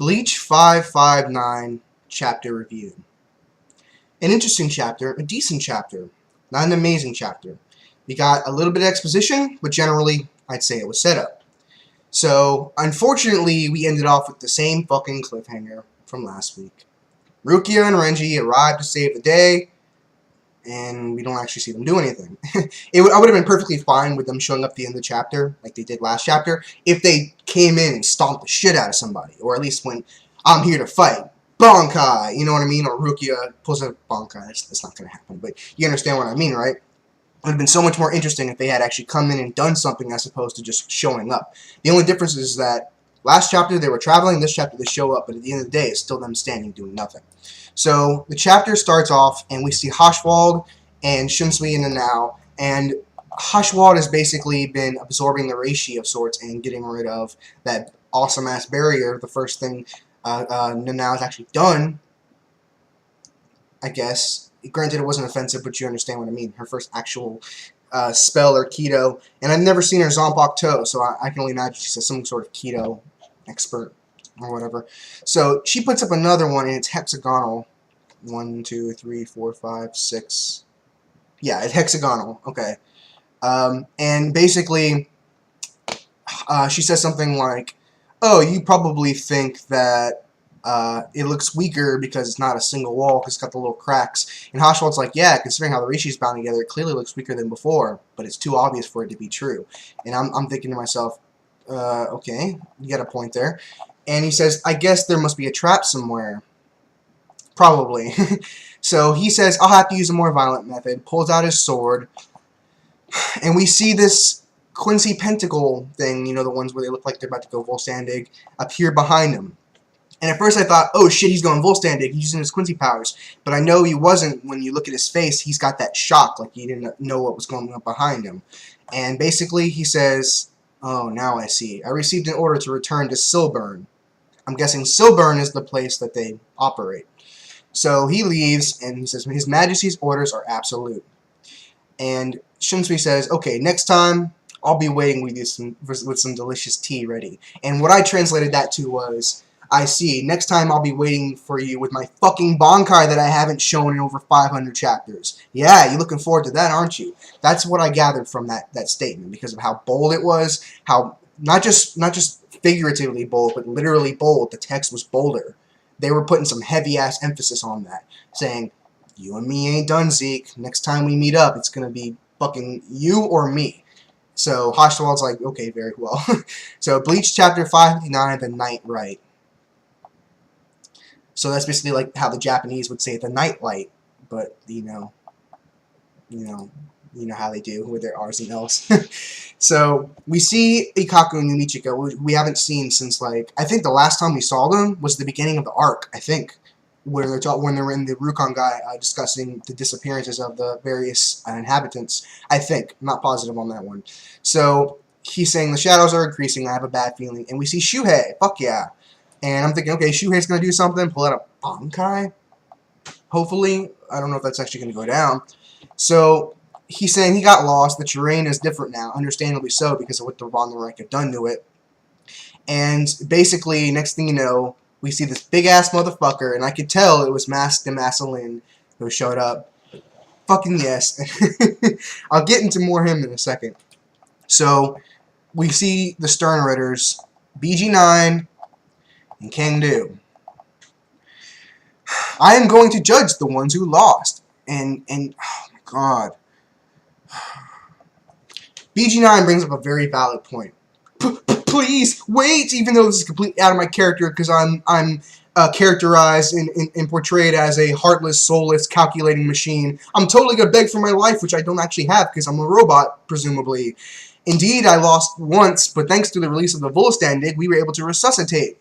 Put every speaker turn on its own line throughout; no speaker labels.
Bleach 559 chapter review. An interesting chapter, a decent chapter, not an amazing chapter. We got a little bit of exposition, but generally, I'd say it was set up. So, unfortunately, we ended off with the same fucking cliffhanger from last week. Rukia and Renji arrived to save the day, and we don't actually see them do anything. I would have been perfectly fine with them showing up at the end of the chapter, like they did last chapter, if they came in and stomped the shit out of somebody, or at least when I'm here to fight, Bankai, you know what I mean, or Rukia pulls a Bankai. That's not going to happen, but you understand what I mean, right? It would have been so much more interesting if they had actually come in and done something as opposed to just showing up. The only difference is that last chapter they were traveling, this chapter they show up, but at the end of the day it's still them standing doing nothing. So the chapter starts off and we see Haschwald and Shunsui in the now, and Haschwald has basically been absorbing the reishi of sorts and getting rid of that awesome ass barrier. The first thing Nanao has actually done, I guess. Granted, it wasn't offensive, but you understand what I mean. Her first actual spell or keto, and I've never seen her Zombok Toe, so I can only imagine she's some sort of keto expert or whatever. So she puts up another one, and it's hexagonal. 1, 2, 3, 4, 5, 6. Yeah, it's hexagonal. Okay. And basically, she says something like, "Oh, you probably think that it looks weaker because it's not a single wall, because it's got the little cracks." And Haschwald's like, "Yeah, considering how the Rishi's bound together, it clearly looks weaker than before, but it's too obvious for it to be true." And I'm thinking to myself, okay, you got a point there. And he says, "I guess there must be a trap somewhere." Probably. So he says, "I'll have to use a more violent method," pulls out his sword, and we see this Quincy pentacle thing, you know, the ones where they look like they're about to go Volstandig, appear behind him. And at first I thought, oh shit, he's going Volstandig, he's using his Quincy powers. But I know he wasn't. When you look at his face, he's got that shock, like he didn't know what was going on behind him. And basically he says, "Oh, now I see. I received an order to return to Silburn." I'm guessing Silburn is the place that they operate. So he leaves, and he says, "His Majesty's orders are absolute." And Shunsui says, "Okay, next time, I'll be waiting with you with some delicious tea ready." And what I translated that to was, "I see. Next time I'll be waiting for you with my fucking Bankai that I haven't shown in over 500 chapters. Yeah, you're looking forward to that, aren't you?" That's what I gathered from that statement, because of how bold it was, how not just figuratively bold, but literally bold. The text was bolder. They were putting some heavy-ass emphasis on that, saying, "You and me ain't done, Zeke. Next time we meet up, it's going to be fucking you or me." So Haschwald's like, "Okay, very well." So Bleach chapter 559, The Night Right. So that's basically like how the Japanese would say the night light, but you know how they do with their R's and L's. So we see Ikkaku and Yumichika, we haven't seen since, like, I think the last time we saw them was the beginning of the arc, I think, where when they were in the Rukon guy discussing the disappearances of the various inhabitants. I think. I'm not positive on that one. So he's saying the shadows are increasing, I have a bad feeling. And we see Shuhei. Fuck yeah. And I'm thinking, okay, Shuhei's going to do something, pull out a Bankai, hopefully. I don't know if that's actually going to go down. So he's saying he got lost, the terrain is different now, understandably so, because of what the Von Reich have done to it. And basically, next thing you know, we see this big-ass motherfucker, and I could tell it was Masked and Maslin who showed up. Fucking yes. I'll get into more him in a second. So, we see the Stern Ritters, BG9, and Kangdu. I am going to judge the ones who lost. And oh my god. BG9 brings up a very valid point. Please wait, even though this is completely out of my character, because I'm characterized and portrayed as a heartless, soulless, calculating machine. I'm totally gonna beg for my life, which I don't actually have because I'm a robot, presumably. Indeed, I lost once, but thanks to the release of the Volstandig, we were able to resuscitate.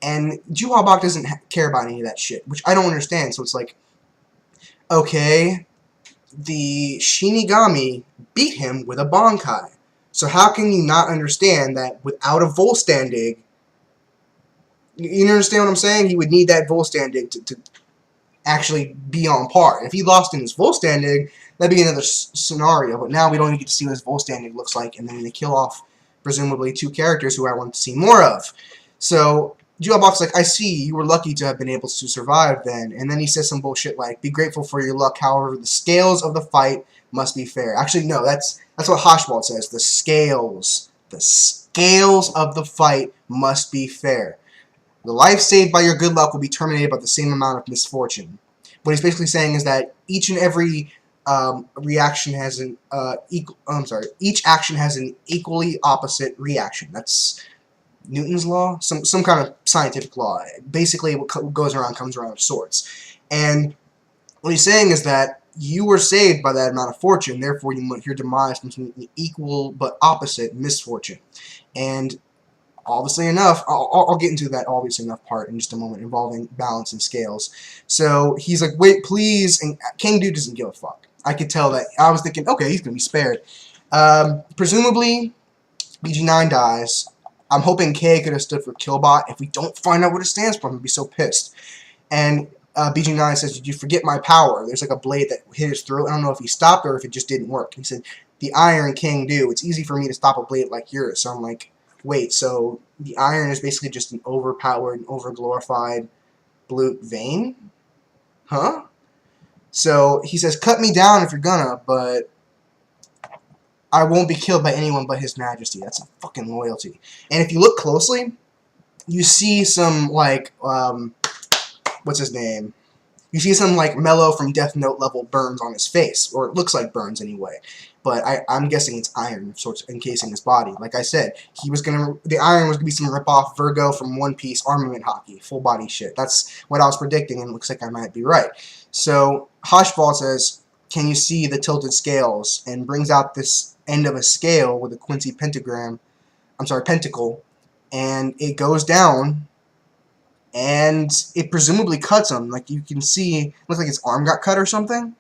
And Juhabak doesn't care about any of that shit, which I don't understand. So it's like, okay, the Shinigami beat him with a Bankai. So how can you not understand that without a Volstandig, you understand what I'm saying? He would need that Volstandig to actually be on par. If he lost in his Volstandig, that'd be another scenario. But now we don't even get to see what his Volstandig looks like, and then they kill off, presumably, 2 characters who I want to see more of. So Geobot's like, I see, you were lucky to have been able to survive then. And then he says some bullshit like, be grateful for your luck, however, the scales of the fight must be fair. Actually, no, that's what Hoshwald says. The scales of the fight must be fair. The life saved by your good luck will be terminated by the same amount of misfortune. What he's basically saying is that each and every reaction has an each action has an equally opposite reaction. That's Newton's law, some kind of scientific law. Basically, what goes around comes around of sorts. And what he's saying is that you were saved by that amount of fortune, therefore your demise comes from an equal but opposite misfortune. And obviously enough, I'll get into that obviously enough part in just a moment, involving balance and scales. So he's like, wait, please, and King Dude doesn't give a fuck. I could tell that. I was thinking, okay, he's going to be spared. Presumably, BG9 dies. I'm hoping K could have stood for Killbot. If we don't find out what it stands for, I'm going to be so pissed. And BG9 says, did you forget my power? There's like a blade that hit his throat. I don't know if he stopped or if it just didn't work. He said, the Iron King do. It's easy for me to stop a blade like yours. So I'm like, wait, so the iron is basically just an overpowered, overglorified blue vein? Huh? So he says, cut me down if you're gonna, but I won't be killed by anyone but His Majesty. That's a fucking loyalty. And if you look closely, you see some, like, what's his name? You see some, like, Mellow from Death Note level burns on his face, or it looks like burns anyway. But I'm guessing it's iron of sorts encasing his body. Like I said, the iron was gonna be some rip-off Virgo from One Piece armament hockey, full body shit. That's what I was predicting, and it looks like I might be right. So Hoshball says, "Can you see the tilted scales?" and brings out this end of a scale with a Quincy pentacle, and it goes down, and it presumably cuts him. Like you can see, looks like his arm got cut or something.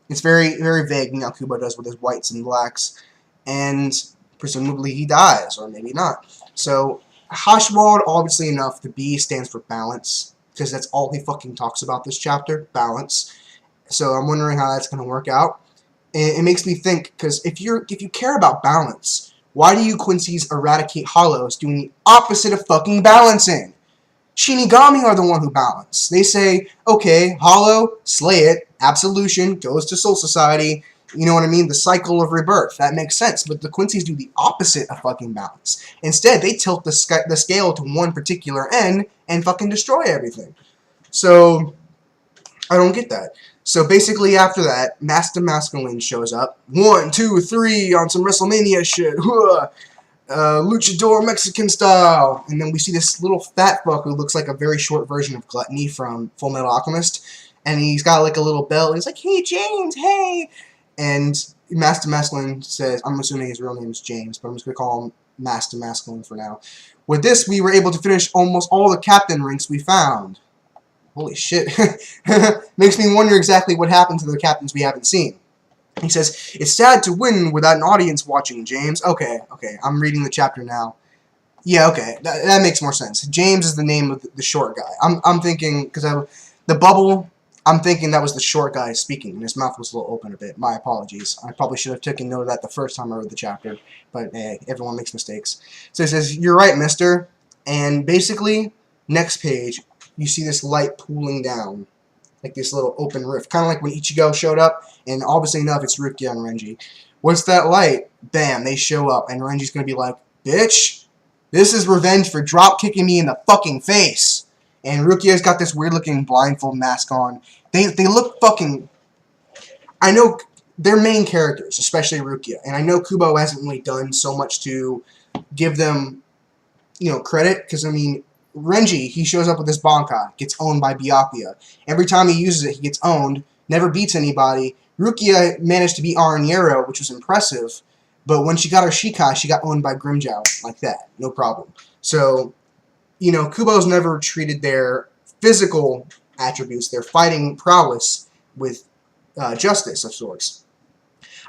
It's very, very vague, you know, Kubo does with his whites and blacks, and presumably he dies, or maybe not. So, Hoshwald, obviously enough, the B stands for balance, because that's all he fucking talks about this chapter, balance. So I'm wondering how that's going to work out. It makes me think, because if you care about balance, why do you Quincy's eradicate hollows doing the opposite of fucking balancing? Shinigami are the one who balance. They say, okay, hollow, slay it, absolution, goes to Soul Society, you know what I mean? The cycle of rebirth. That makes sense. But the Quincies do the opposite of fucking balance. Instead, they tilt the scale to one particular end and fucking destroy everything. So, I don't get that. So basically after that, Master Masculine shows up. 1, 2, 3 on some WrestleMania shit. Luchador Mexican style, and then we see this little fat fuck who looks like a very short version of Gluttony from Full Metal Alchemist, and he's got like a little bell, and he's like, hey James, hey, and Master Masculine says, I'm assuming his real name is James, but I'm just going to call him Master Masculine for now. With this, we were able to finish almost all the captain ranks we found. Holy shit. Makes me wonder exactly what happened to the captains we haven't seen. He says, it's sad to win without an audience watching, James. Okay, I'm reading the chapter now. Yeah, okay, that makes more sense. James is the name of the short guy. I'm thinking, because the bubble, I'm thinking that was the short guy speaking, and his mouth was a little open a bit. My apologies. I probably should have taken note of that the first time I read the chapter, but hey, everyone makes mistakes. So he says, you're right, mister. And basically, next page, you see this light pooling down. Like this little open rift, kind of like when Ichigo showed up, and obviously enough, it's Rukia and Renji. What's that light? Bam, they show up, and Renji's gonna be like, bitch, this is revenge for drop kicking me in the fucking face. And Rukia's got this weird looking blindfold mask on. They look fucking, I know they're main characters, especially Rukia, and I know Kubo hasn't really done so much to give them, you know, credit, because I mean, Renji, he shows up with this Bankai, gets owned by Byakuya. Every time he uses it, he gets owned, never beats anybody. Rukia managed to beat Araniero, which was impressive, but when she got her Shikai, she got owned by Grimmjow, like that, no problem. So, you know, Kubo's never treated their physical attributes, their fighting prowess, with justice of sorts.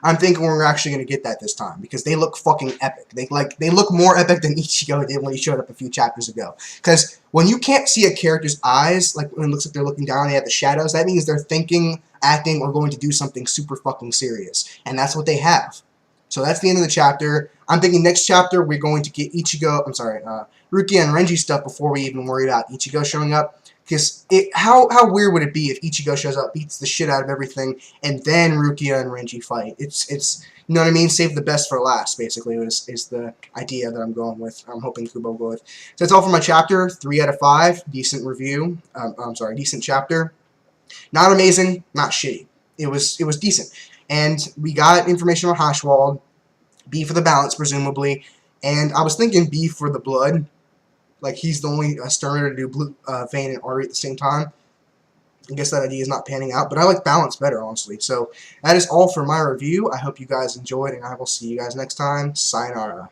I'm thinking we're actually going to get that this time, because they look fucking epic. They look more epic than Ichigo did when he showed up a few chapters ago. Because when you can't see a character's eyes, like when it looks like they're looking down, they have the shadows, that means they're thinking, acting, or going to do something super fucking serious. And that's what they have. So that's the end of the chapter. I'm thinking next chapter we're going to get Ichigo, Rukia and Renji stuff before we even worry about Ichigo showing up. Because how weird would it be if Ichigo shows up, beats the shit out of everything, and then Rukia and Renji fight? It's you know what I mean? Save the best for last, basically, is the idea that I'm going with. I'm hoping Kubo will go with. So that's all for my chapter. 3 out of 5. Decent review. Decent chapter. Not amazing, not shitty. It was decent. And we got information on Hashwald. B for the balance, presumably. And I was thinking B for the blood. Like, he's the only Sterner to do blue, vein and artery at the same time. I guess that idea is not panning out, but I like balance better, honestly. So that is all for my review. I hope you guys enjoyed, and I will see you guys next time. Sayonara.